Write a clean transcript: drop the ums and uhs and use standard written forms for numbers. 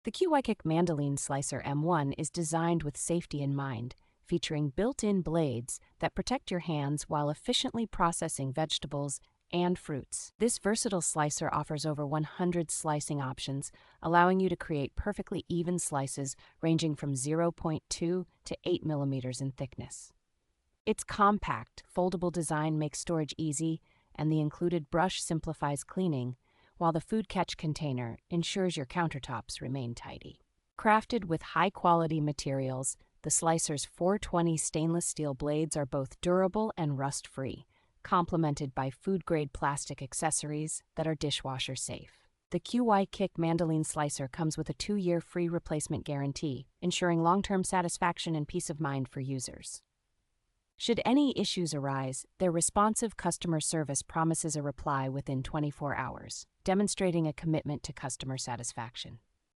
The QYKIC Mandoline Slicer M1 is designed with safety in mind, featuring built-in blades that protect your hands while efficiently processing vegetables and fruits. This versatile slicer offers over 100 slicing options, allowing you to create perfectly even slices ranging from 0.2 to 8 millimeters in thickness. Its compact, foldable design makes storage easy, and the included brush simplifies cleaning, while the food catch container ensures your countertops remain tidy. Crafted with high-quality materials, the slicer's 420 stainless steel blades are both durable and rust-free, complemented by food-grade plastic accessories that are dishwasher safe. The QYKIC Mandoline Slicer comes with a 2-year free replacement guarantee, ensuring long-term satisfaction and peace of mind for users. Should any issues arise, their responsive customer service promises a reply within 24 hours, demonstrating a commitment to customer satisfaction.